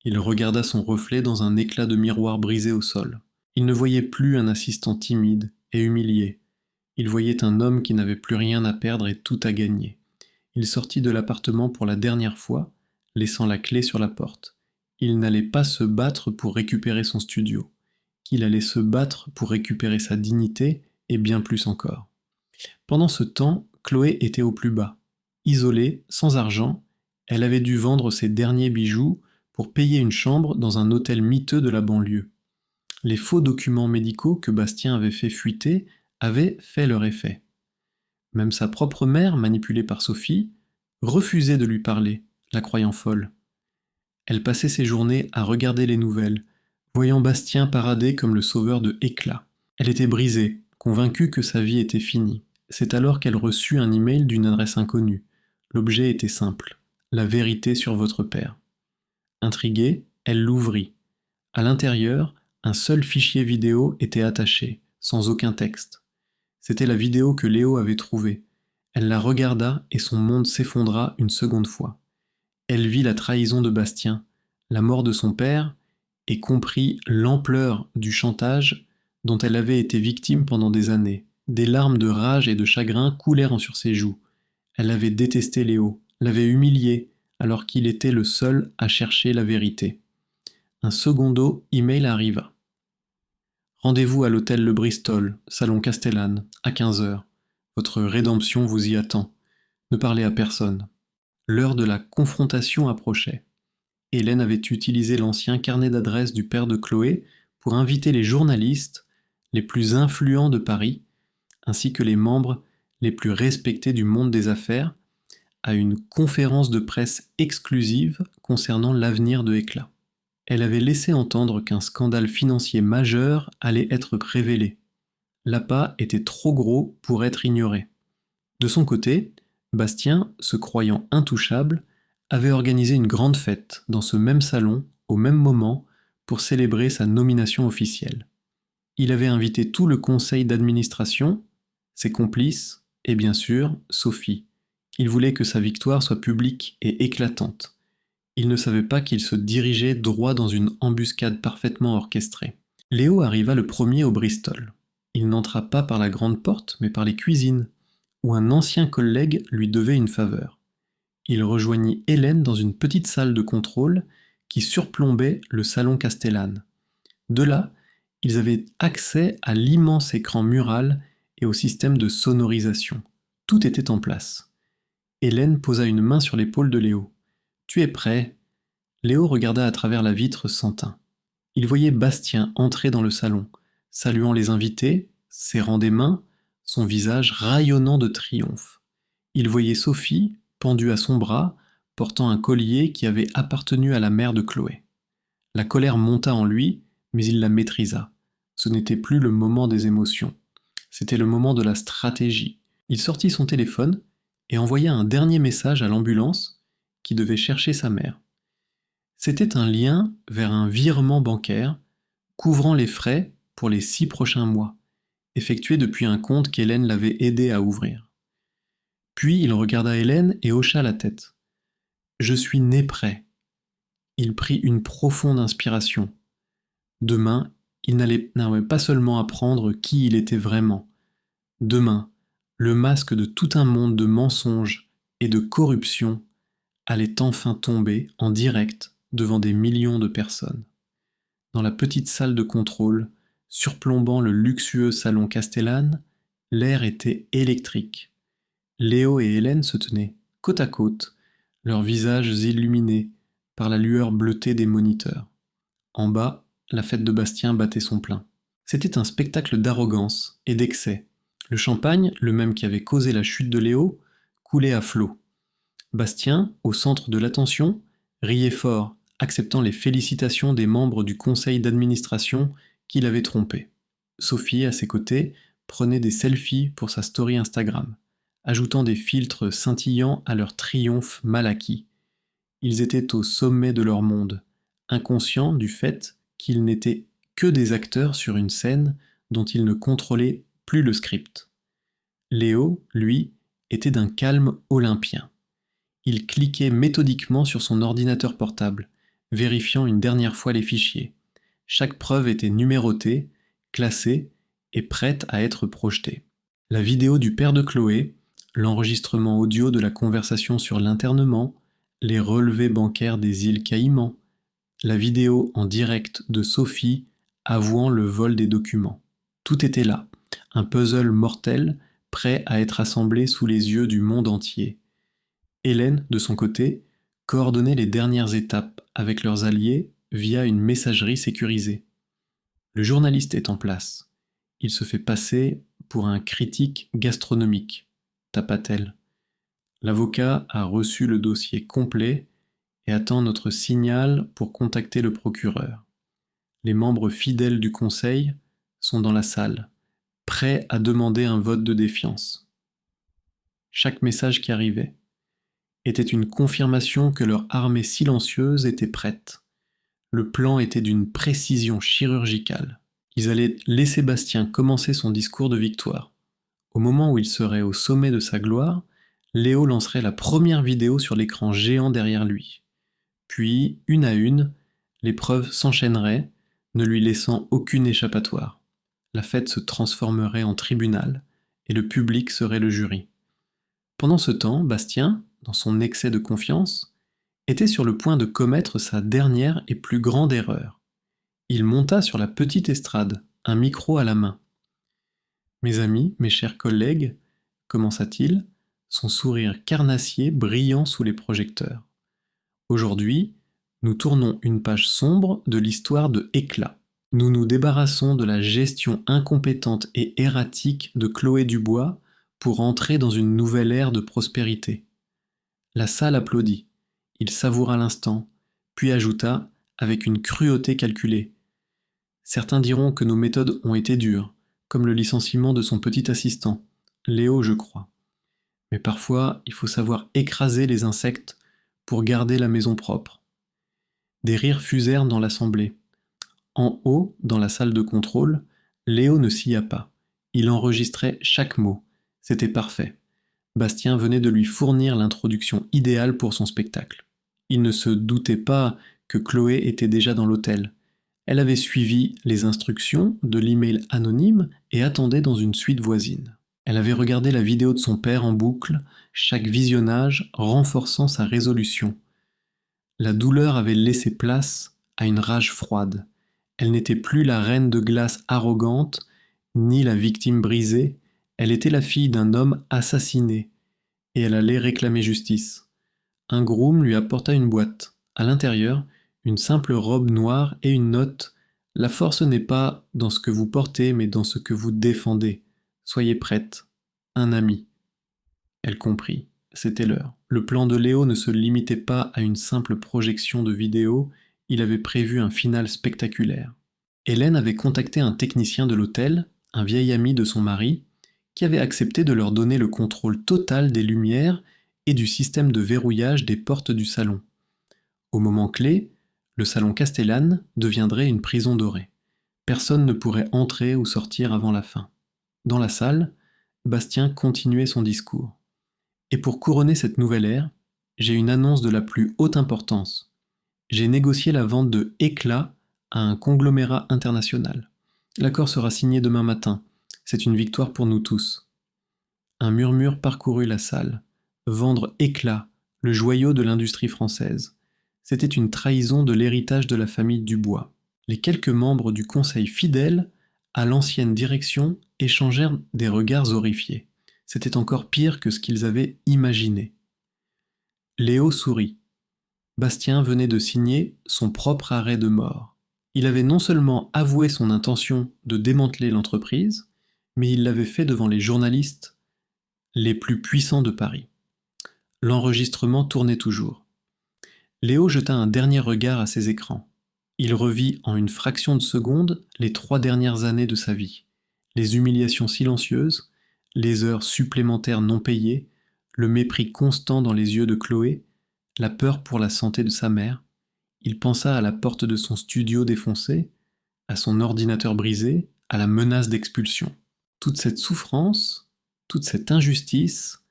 Il regarda son reflet dans un éclat de miroir brisé au sol. Il ne voyait plus un assistant timide et humilié. Il voyait un homme qui n'avait plus rien à perdre et tout à gagner. Il sortit de l'appartement pour la dernière fois, laissant la clé sur la porte. Il n'allait pas se battre pour récupérer son studio. Il allait se battre pour récupérer sa dignité et bien plus encore. Pendant ce temps, Chloé était au plus bas. Isolée, sans argent, elle avait dû vendre ses derniers bijoux pour payer une chambre dans un hôtel miteux de la banlieue. Les faux documents médicaux que Bastien avait fait fuiter avaient fait leur effet. Même sa propre mère, manipulée par Sophie, refusait de lui parler, la croyant folle. Elle passait ses journées à regarder les nouvelles, voyant Bastien parader comme le sauveur de Éclat. Elle était brisée, convaincue que sa vie était finie. C'est alors qu'elle reçut un email d'une adresse inconnue. L'objet était simple. La vérité sur votre père. Intriguée, elle l'ouvrit. À l'intérieur, un seul fichier vidéo était attaché, sans aucun texte. C'était la vidéo que Léo avait trouvée. Elle la regarda et son monde s'effondra une seconde fois. Elle vit la trahison de Bastien, la mort de son père, et comprit l'ampleur du chantage dont elle avait été victime pendant des années. Des larmes de rage et de chagrin coulèrent sur ses joues. Elle avait détesté Léo, l'avait humilié, alors qu'il était le seul à chercher la vérité. Un secondo email arriva. Rendez-vous à l'hôtel Le Bristol, salon Castellane, à 15h. Votre rédemption vous y attend. Ne parlez à personne. L'heure de la confrontation approchait. Hélène avait utilisé l'ancien carnet d'adresses du père de Chloé pour inviter les journalistes les plus influents de Paris, ainsi que les membres les plus respectés du monde des affaires, à une conférence de presse exclusive concernant l'avenir de Éclat. Elle avait laissé entendre qu'un scandale financier majeur allait être révélé. L'appât était trop gros pour être ignoré. De son côté, Bastien, se croyant intouchable, avait organisé une grande fête dans ce même salon, au même moment, pour célébrer sa nomination officielle. Il avait invité tout le conseil d'administration, ses complices, et bien sûr, Sophie. Il voulait que sa victoire soit publique et éclatante. Il ne savait pas qu'il se dirigeait droit dans une embuscade parfaitement orchestrée. Léo arriva le premier au Bristol. Il n'entra pas par la grande porte, mais par les cuisines, où un ancien collègue lui devait une faveur. Il rejoignit Hélène dans une petite salle de contrôle qui surplombait le salon Castellane. De là, ils avaient accès à l'immense écran mural et au système de sonorisation. Tout était en place. Hélène posa une main sur l'épaule de Léo. « Tu es prêt ?» Léo regarda à travers la vitre sans teint. Il voyait Bastien entrer dans le salon, saluant les invités, serrant des mains, son visage rayonnant de triomphe. Il voyait Sophie, pendue à son bras, portant un collier qui avait appartenu à la mère de Chloé. La colère monta en lui, mais il la maîtrisa. Ce n'était plus le moment des émotions. C'était le moment de la stratégie. Il sortit son téléphone et envoya un dernier message à l'ambulance qui devait chercher sa mère. C'était un lien vers un virement bancaire couvrant les frais pour les 6 prochains mois, effectué depuis un compte qu'Hélène l'avait aidé à ouvrir. Puis il regarda Hélène et hocha la tête. « Je suis né prêt. » Il prit une profonde inspiration. Demain, il n'allait pas seulement apprendre qui il était vraiment. Demain, le masque de tout un monde de mensonges et de corruption allait enfin tomber en direct devant des millions de personnes. Dans la petite salle de contrôle, surplombant le luxueux salon Castellane, l'air était électrique. Léo et Hélène se tenaient côte à côte, leurs visages illuminés par la lueur bleutée des moniteurs. En bas, la fête de Bastien battait son plein. C'était un spectacle d'arrogance et d'excès. Le champagne, le même qui avait causé la chute de Léo, coulait à flots. Bastien, au centre de l'attention, riait fort, acceptant les félicitations des membres du conseil d'administration qui l'avaient trompé. Sophie, à ses côtés, prenait des selfies pour sa story Instagram, ajoutant des filtres scintillants à leur triomphe mal acquis. Ils étaient au sommet de leur monde, inconscients du fait qu'ils n'étaient que des acteurs sur une scène dont ils ne contrôlaient plus le script. Léo, lui, était d'un calme olympien. Il cliquait méthodiquement sur son ordinateur portable, vérifiant une dernière fois les fichiers. Chaque preuve était numérotée, classée et prête à être projetée. La vidéo du père de Chloé, l'enregistrement audio de la conversation sur l'internement, les relevés bancaires des îles Caïmans, la vidéo en direct de Sophie avouant le vol des documents. Tout était là, un puzzle mortel prêt à être assemblé sous les yeux du monde entier. Hélène, de son côté, coordonnait les dernières étapes avec leurs alliés via une messagerie sécurisée. Le journaliste est en place. Il se fait passer pour un critique gastronomique, tapa-t-elle. L'avocat a reçu le dossier complet et attend notre signal pour contacter le procureur. Les membres fidèles du conseil sont dans la salle, prêts à demander un vote de défiance. Chaque message qui arrivait était une confirmation que leur armée silencieuse était prête. Le plan était d'une précision chirurgicale. Ils allaient laisser Bastien commencer son discours de victoire. Au moment où il serait au sommet de sa gloire, Léo lancerait la première vidéo sur l'écran géant derrière lui. Puis, une à une, les preuves s'enchaîneraient, ne lui laissant aucune échappatoire. La fête se transformerait en tribunal, et le public serait le jury. Pendant ce temps, Bastien, dans son excès de confiance, était sur le point de commettre sa dernière et plus grande erreur. Il monta sur la petite estrade, un micro à la main. « Mes amis, mes chers collègues, commença-t-il, son sourire carnassier brillant sous les projecteurs. Aujourd'hui, nous tournons une page sombre de l'histoire de Éclat. Nous nous débarrassons de la gestion incompétente et erratique de Chloé Dubois pour entrer dans une nouvelle ère de prospérité. » La salle applaudit. Il savoura l'instant, puis ajouta, avec une cruauté calculée. Certains diront que nos méthodes ont été dures, comme le licenciement de son petit assistant, Léo, je crois. Mais parfois, il faut savoir écraser les insectes pour garder la maison propre. Des rires fusèrent dans l'assemblée. En haut, dans la salle de contrôle, Léo ne sia pas. Il enregistrait chaque mot. C'était parfait. Bastien venait de lui fournir l'introduction idéale pour son spectacle. Il ne se doutait pas que Chloé était déjà dans l'hôtel. Elle avait suivi les instructions de l'email anonyme et attendait dans une suite voisine. Elle avait regardé la vidéo de son père en boucle, chaque visionnage renforçant sa résolution. La douleur avait laissé place à une rage froide. Elle n'était plus la reine de glace arrogante, ni la victime brisée, elle était la fille d'un homme assassiné, et elle allait réclamer justice. Un groom lui apporta une boîte. À l'intérieur, une simple robe noire et une note. « La force n'est pas dans ce que vous portez, mais dans ce que vous défendez. Soyez prête. Un ami. » Elle comprit. C'était l'heure. Le plan de Léo ne se limitait pas à une simple projection de vidéo, il avait prévu un final spectaculaire. Hélène avait contacté un technicien de l'hôtel, un vieil ami de son mari, qui avait accepté de leur donner le contrôle total des lumières et du système de verrouillage des portes du salon. Au moment clé, le salon Castellane deviendrait une prison dorée. Personne ne pourrait entrer ou sortir avant la fin. Dans la salle, Bastien continuait son discours. Et pour couronner cette nouvelle ère, j'ai une annonce de la plus haute importance. J'ai négocié la vente de Éclat à un conglomérat international. L'accord sera signé demain matin. C'est une victoire pour nous tous. Un murmure parcourut la salle. Vendre Éclat, le joyau de l'industrie française. C'était une trahison de l'héritage de la famille Dubois. Les quelques membres du conseil fidèles à l'ancienne direction échangèrent des regards horrifiés. C'était encore pire que ce qu'ils avaient imaginé. Léo sourit. Bastien venait de signer son propre arrêt de mort. Il avait non seulement avoué son intention de démanteler l'entreprise, mais il l'avait fait devant les journalistes les plus puissants de Paris. L'enregistrement tournait toujours. Léo jeta un dernier regard à ses écrans. Il revit en une fraction de seconde les 3 dernières années de sa vie. Les humiliations silencieuses, les heures supplémentaires non payées, le mépris constant dans les yeux de Chloé, la peur pour la santé de sa mère. Il pensa à la porte de son studio défoncée, à son ordinateur brisé, à la menace d'expulsion. Toute cette souffrance, toute cette injustice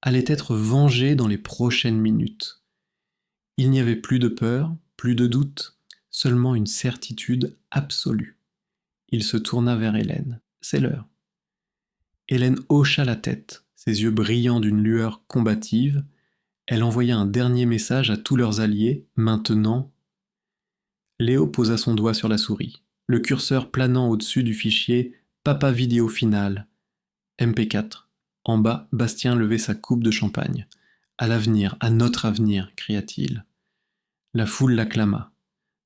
allait être vengée dans les prochaines minutes. Il n'y avait plus de peur, plus de doute, seulement une certitude absolue. Il se tourna vers Hélène. C'est l'heure. Hélène hocha la tête, ses yeux brillants d'une lueur combative. Elle envoya un dernier message à tous leurs alliés, maintenant. Léo posa son doigt sur la souris, le curseur planant au-dessus du fichier Papa vidéo final, MP4. En bas, Bastien levait sa coupe de champagne. À l'avenir, à notre avenir, cria-t-il. La foule l'acclama.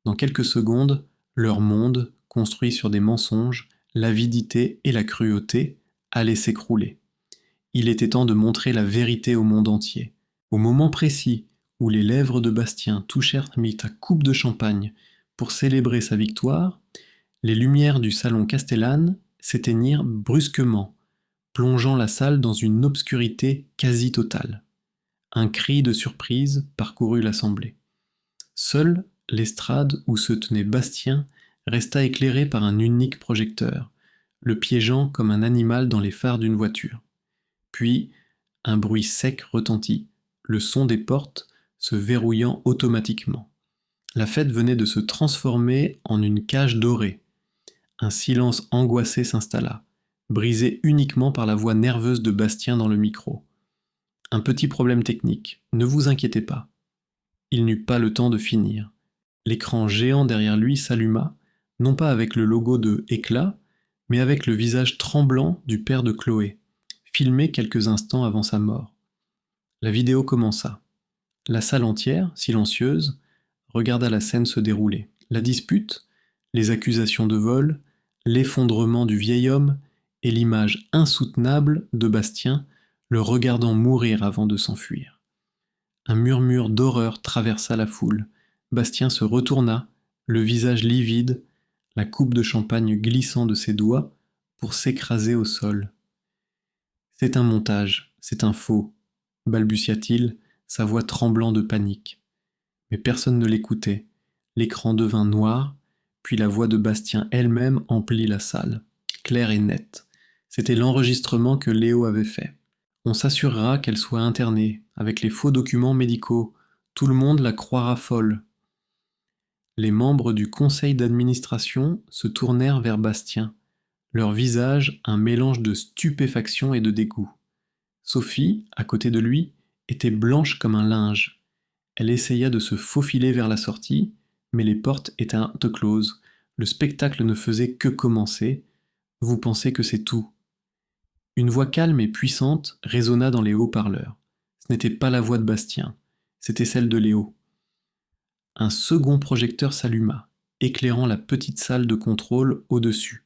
Dans quelques secondes, leur monde, construit sur des mensonges, l'avidité et la cruauté, allait s'écrouler. Il était temps de montrer la vérité au monde entier. Au moment précis où les lèvres de Bastien touchèrent sa coupe de champagne pour célébrer sa victoire, les lumières du salon Castellane s'éteignirent brusquement, plongeant la salle dans une obscurité quasi totale. Un cri de surprise parcourut l'assemblée. Seule l'estrade où se tenait Bastien resta éclairée par un unique projecteur, le piégeant comme un animal dans les phares d'une voiture. Puis, un bruit sec retentit, le son des portes se verrouillant automatiquement. La fête venait de se transformer en une cage dorée. Un silence angoissé s'installa, brisé uniquement par la voix nerveuse de Bastien dans le micro. Un petit problème technique, ne vous inquiétez pas. Il n'eut pas le temps de finir. L'écran géant derrière lui s'alluma, non pas avec le logo de Éclat, mais avec le visage tremblant du père de Chloé, filmé quelques instants avant sa mort. La vidéo commença. La salle entière, silencieuse, regarda la scène se dérouler. La dispute, les accusations de vol, l'effondrement du vieil homme et l'image insoutenable de Bastien le regardant mourir avant de s'enfuir. Un murmure d'horreur traversa la foule. Bastien se retourna, le visage livide, la coupe de champagne glissant de ses doigts pour s'écraser au sol. « C'est un montage, c'est un faux », balbutia-t-il, sa voix tremblant de panique. Mais personne ne l'écoutait. L'écran devint noir, puis la voix de Bastien elle-même emplit la salle, claire et nette. C'était l'enregistrement que Léo avait fait. On s'assurera qu'elle soit internée, avec les faux documents médicaux. Tout le monde la croira folle. Les membres du conseil d'administration se tournèrent vers Bastien, leur visage un mélange de stupéfaction et de dégoût. Sophie, à côté de lui, était blanche comme un linge. Elle essaya de se faufiler vers la sortie, mais les portes étaient closes. Le spectacle ne faisait que commencer. Vous pensez que c'est tout. Une voix calme et puissante résonna dans les haut-parleurs. Ce n'était pas la voix de Bastien, c'était celle de Léo. Un second projecteur s'alluma, éclairant la petite salle de contrôle au-dessus.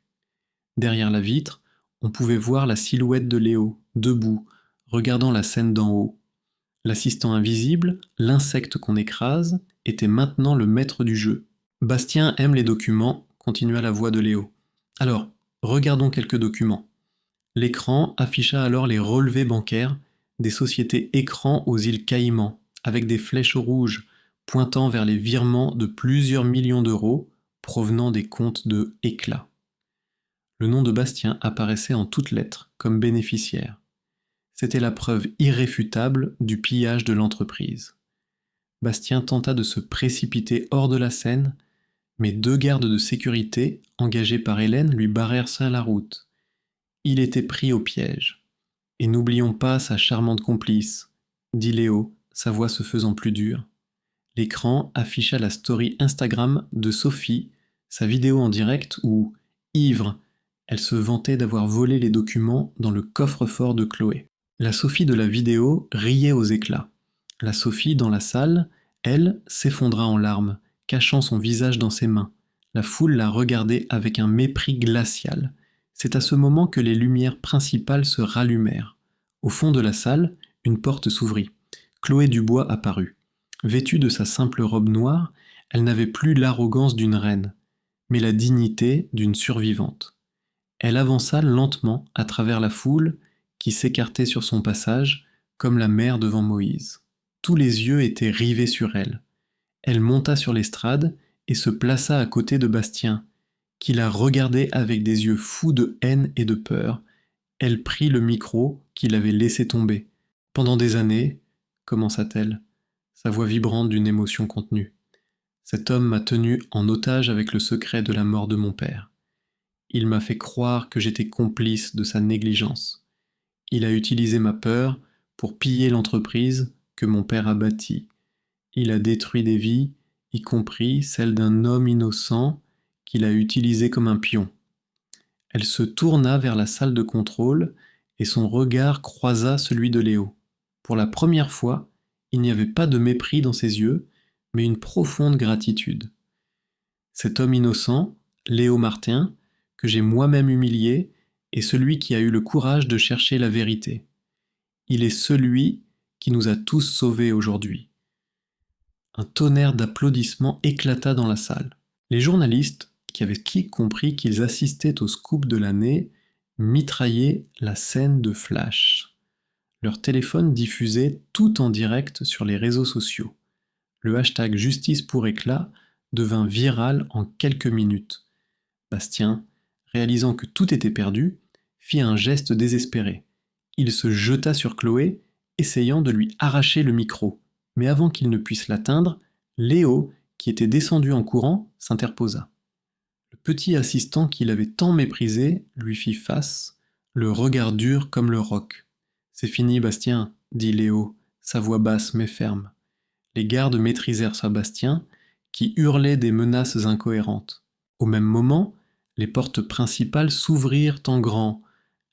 Derrière la vitre, on pouvait voir la silhouette de Léo, debout, regardant la scène d'en haut. L'assistant invisible, l'insecte qu'on écrase, était maintenant le maître du jeu. Bastien aime les documents, continua la voix de Léo. Alors, regardons quelques documents. L'écran afficha alors les relevés bancaires des sociétés écrans aux îles Caïmans, avec des flèches rouges pointant vers les virements de plusieurs millions d'euros provenant des comptes de Éclat. Le nom de Bastien apparaissait en toutes lettres comme bénéficiaire. C'était la preuve irréfutable du pillage de l'entreprise. Bastien tenta de se précipiter hors de la scène, mais 2 gardes de sécurité, engagés par Hélène, lui barrèrent la route. Il était pris au piège. Et n'oublions pas sa charmante complice, dit Léo, sa voix se faisant plus dure. L'écran afficha la story Instagram de Sophie, sa vidéo en direct où, ivre, elle se vantait d'avoir volé les documents dans le coffre-fort de Chloé. La Sophie de la vidéo riait aux éclats. La Sophie dans la salle, elle, s'effondra en larmes, cachant son visage dans ses mains, La foule la regardait avec un mépris glacial. C'est à ce moment que les lumières principales se rallumèrent. Au fond de la salle, une porte s'ouvrit. Chloé Dubois apparut. Vêtue de sa simple robe noire, elle n'avait plus l'arrogance d'une reine, mais la dignité d'une survivante. Elle avança lentement à travers la foule qui s'écartait sur son passage, comme la mer devant Moïse. Tous les yeux étaient rivés sur elle. Elle monta sur l'estrade et se plaça à côté de Bastien, qui la regardait avec des yeux fous de haine et de peur. Elle prit le micro qu'il avait laissé tomber. Pendant des années, commença-t-elle, sa voix vibrante d'une émotion contenue. Cet homme m'a tenu en otage avec le secret de la mort de mon père. Il m'a fait croire que j'étais complice de sa négligence. Il a utilisé ma peur pour piller l'entreprise que mon père a bâtie. Il a détruit des vies, y compris celle d'un homme innocent qu'il a utilisé comme un pion. Elle se tourna vers la salle de contrôle et son regard croisa celui de Léo. Pour la première fois, il n'y avait pas de mépris dans ses yeux, mais une profonde gratitude. Cet homme innocent, Léo Martin, que j'ai moi-même humilié, est celui qui a eu le courage de chercher la vérité. Il est celui qui nous a tous sauvés aujourd'hui. Un tonnerre d'applaudissements éclata dans la salle. Les journalistes, qui avaient compris qu'ils assistaient au scoop de l'année, mitraillaient la scène de flash. Leur téléphone diffusait tout en direct sur les réseaux sociaux. Le hashtag Justice pour éclat devint viral en quelques minutes. Bastien, réalisant que tout était perdu, fit un geste désespéré. Il se jeta sur Chloé, essayant de lui arracher le micro. Mais avant qu'il ne puisse l'atteindre, Léo, qui était descendu en courant, s'interposa. Le petit assistant qu'il avait tant méprisé lui fit face, le regard dur comme le roc. « C'est fini, Bastien, » dit Léo, sa voix basse mais ferme. Les gardes maîtrisèrent Bastien, qui hurlait des menaces incohérentes. Au même moment, les portes principales s'ouvrirent en grand,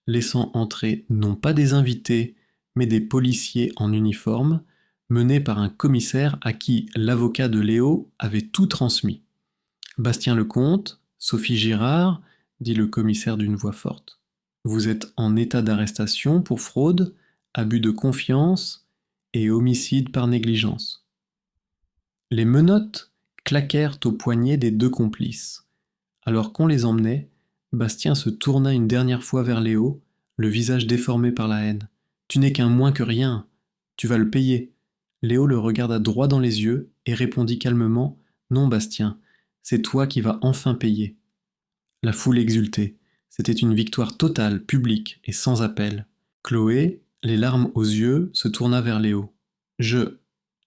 laissant entrer non pas des invités, mais des policiers en uniforme, menés par un commissaire à qui l'avocat de Léo avait tout transmis. « Bastien Lecomte, Sophie Girard, » dit le commissaire d'une voix forte. « Vous êtes en état d'arrestation pour fraude, abus de confiance et homicide par négligence. » Les menottes claquèrent aux poignets des deux complices. Alors qu'on les emmenait, Bastien se tourna une dernière fois vers Léo, le visage déformé par la haine. « Tu n'es qu'un moins que rien. Tu vas le payer. » Léo le regarda droit dans les yeux et répondit calmement « Non, Bastien, c'est toi qui vas enfin payer. » La foule exultait. C'était une victoire totale, publique et sans appel. Chloé, les larmes aux yeux, se tourna vers Léo. « Je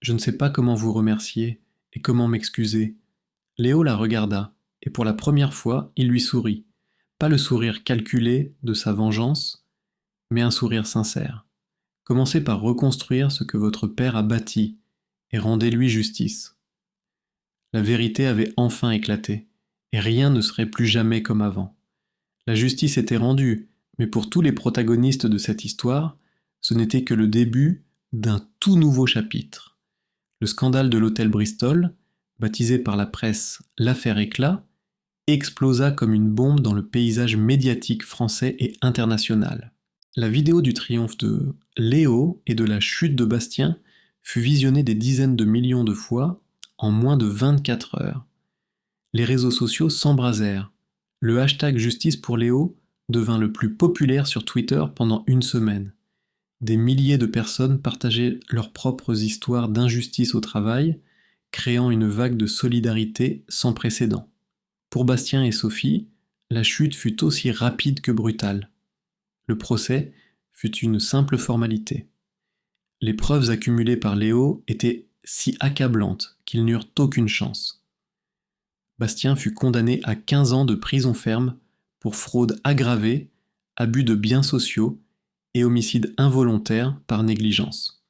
ne sais pas comment vous remercier et comment m'excuser. » Léo la regarda, et pour la première fois, il lui sourit. Pas le sourire calculé de sa vengeance, mais un sourire sincère. Commencez par reconstruire ce que votre père a bâti, et rendez-lui justice. La vérité avait enfin éclaté, et rien ne serait plus jamais comme avant. La justice était rendue, mais pour tous les protagonistes de cette histoire, ce n'était que le début d'un tout nouveau chapitre. Le scandale de l'hôtel Bristol, baptisé par la presse l'affaire Éclat, explosa comme une bombe dans le paysage médiatique français et international. La vidéo du triomphe de Léo et de la chute de Bastien fut visionnée des dizaines de millions de fois en moins de 24 heures. Les réseaux sociaux s'embrasèrent. Le hashtag Justice pour Léo devint le plus populaire sur Twitter pendant une semaine. Des milliers de personnes partageaient leurs propres histoires d'injustice au travail, créant une vague de solidarité sans précédent. Pour Bastien et Sophie, la chute fut aussi rapide que brutale. Le procès fut une simple formalité. Les preuves accumulées par Léo étaient si accablantes qu'ils n'eurent aucune chance. Bastien fut condamné à 15 ans de prison ferme pour fraude aggravée, abus de biens sociaux et homicide involontaire par négligence.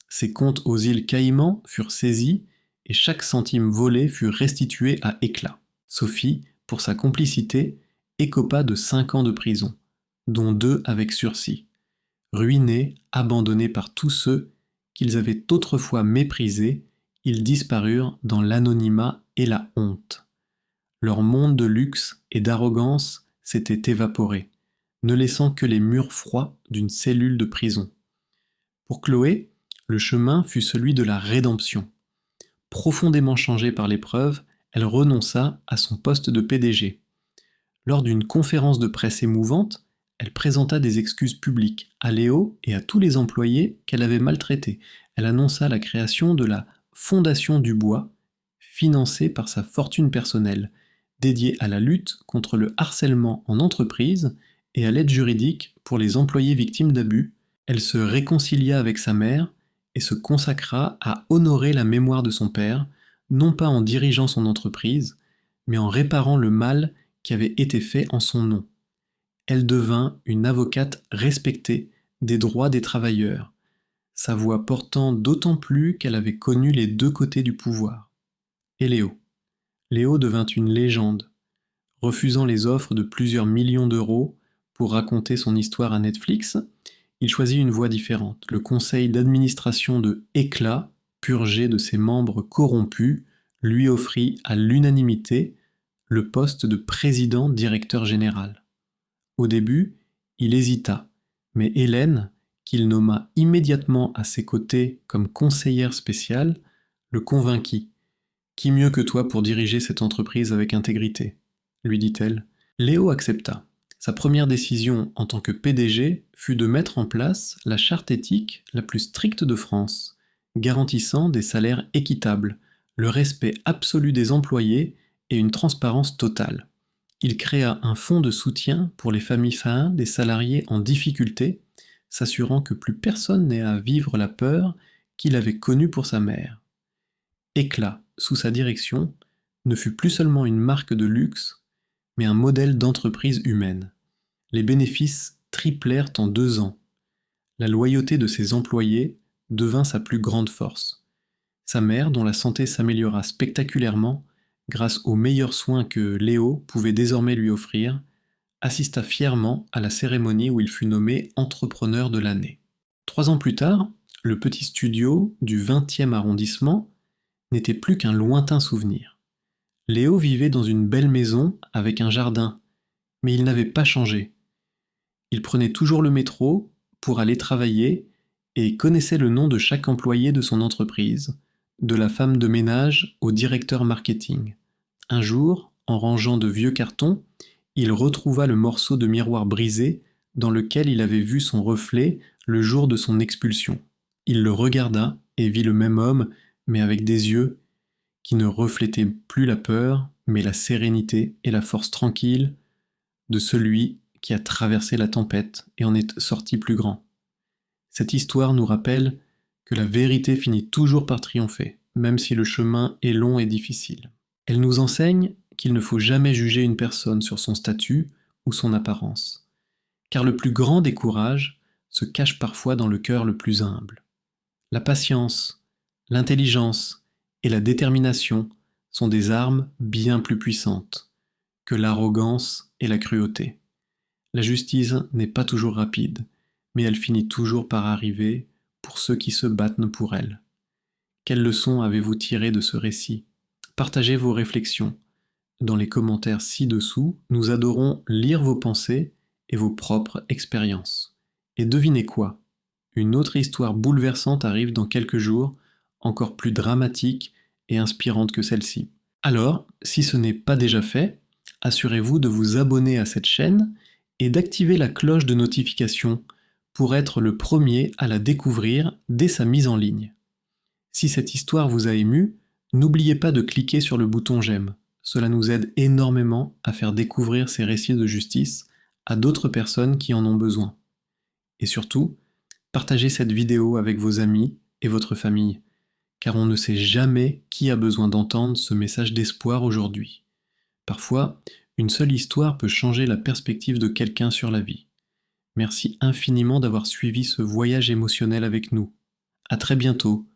Ses comptes aux îles Caïmans furent saisis et chaque centime volé fut restitué à Éclat. Sophie, pour sa complicité, écopa de 5 ans de prison, dont 2 avec sursis. Ruinés, abandonnés par tous ceux qu'ils avaient autrefois méprisés, ils disparurent dans l'anonymat et la honte. Leur monde de luxe et d'arrogance s'était évaporé, ne laissant que les murs froids d'une cellule de prison. Pour Chloé, le chemin fut celui de la rédemption. Profondément changée par l'épreuve, elle renonça à son poste de PDG. Lors d'une conférence de presse émouvante, elle présenta des excuses publiques à Léo et à tous les employés qu'elle avait maltraités. Elle annonça la création de la Fondation du Bois, financée par sa fortune personnelle, dédiée à la lutte contre le harcèlement en entreprise et à l'aide juridique pour les employés victimes d'abus. Elle se réconcilia avec sa mère et se consacra à honorer la mémoire de son père, non pas en dirigeant son entreprise, mais en réparant le mal qui avait été fait en son nom. Elle devint une avocate respectée des droits des travailleurs, sa voix portant d'autant plus qu'elle avait connu les deux côtés du pouvoir. Et Léo. Léo devint une légende, refusant les offres de plusieurs millions d'euros pour raconter son histoire à Netflix. Il choisit une voie différente. Le conseil d'administration de Éclat, purgé de ses membres corrompus, lui offrit à l'unanimité le poste de président-directeur général. Au début, il hésita, mais Hélène, qu'il nomma immédiatement à ses côtés comme conseillère spéciale, le convainquit. « Qui mieux que toi pour diriger cette entreprise avec intégrité ?» lui dit-elle. Léo accepta. Sa première décision en tant que PDG fut de mettre en place la charte éthique la plus stricte de France, garantissant des salaires équitables, le respect absolu des employés et une transparence totale. Il créa un fonds de soutien pour les familles des salariés en difficulté, s'assurant que plus personne n'ait à vivre la peur qu'il avait connue pour sa mère. Éclat, sous sa direction, ne fut plus seulement une marque de luxe, mais un modèle d'entreprise humaine. Les bénéfices triplèrent en 2 ans. La loyauté de ses employés devint sa plus grande force. Sa mère, dont la santé s'améliora spectaculairement grâce aux meilleurs soins que Léo pouvait désormais lui offrir, assista fièrement à la cérémonie où il fut nommé entrepreneur de l'année. 3 ans plus tard, le petit studio du 20e arrondissement n'était plus qu'un lointain souvenir. Léo vivait dans une belle maison avec un jardin, mais il n'avait pas changé. Il prenait toujours le métro pour aller travailler et connaissait le nom de chaque employé de son entreprise, de la femme de ménage au directeur marketing. Un jour, en rangeant de vieux cartons, il retrouva le morceau de miroir brisé dans lequel il avait vu son reflet le jour de son expulsion. Il le regarda et vit le même homme, mais avec des yeux qui ne reflétaient plus la peur, mais la sérénité et la force tranquille de celui qui a traversé la tempête et en est sorti plus grand. Cette histoire nous rappelle que la vérité finit toujours par triompher, même si le chemin est long et difficile. Elle nous enseigne qu'il ne faut jamais juger une personne sur son statut ou son apparence, car le plus grand des courages se cache parfois dans le cœur le plus humble. La patience, l'intelligence et la détermination sont des armes bien plus puissantes que l'arrogance et la cruauté. La justice n'est pas toujours rapide, mais elle finit toujours par arriver pour ceux qui se battent pour elle. Quelles leçons avez-vous tirées de ce récit ? Partagez vos réflexions. Dans les commentaires ci-dessous, nous adorons lire vos pensées et vos propres expériences. Et devinez quoi ? Une autre histoire bouleversante arrive dans quelques jours, encore plus dramatique et inspirante que celle-ci. Alors, si ce n'est pas déjà fait, assurez-vous de vous abonner à cette chaîne et d'activer la cloche de notification pour être le premier à la découvrir dès sa mise en ligne. Si cette histoire vous a ému, n'oubliez pas de cliquer sur le bouton j'aime. Cela nous aide énormément à faire découvrir ces récits de justice à d'autres personnes qui en ont besoin. Et surtout, partagez cette vidéo avec vos amis et votre famille, car on ne sait jamais qui a besoin d'entendre ce message d'espoir aujourd'hui. Parfois, une seule histoire peut changer la perspective de quelqu'un sur la vie. Merci infiniment d'avoir suivi ce voyage émotionnel avec nous. À très bientôt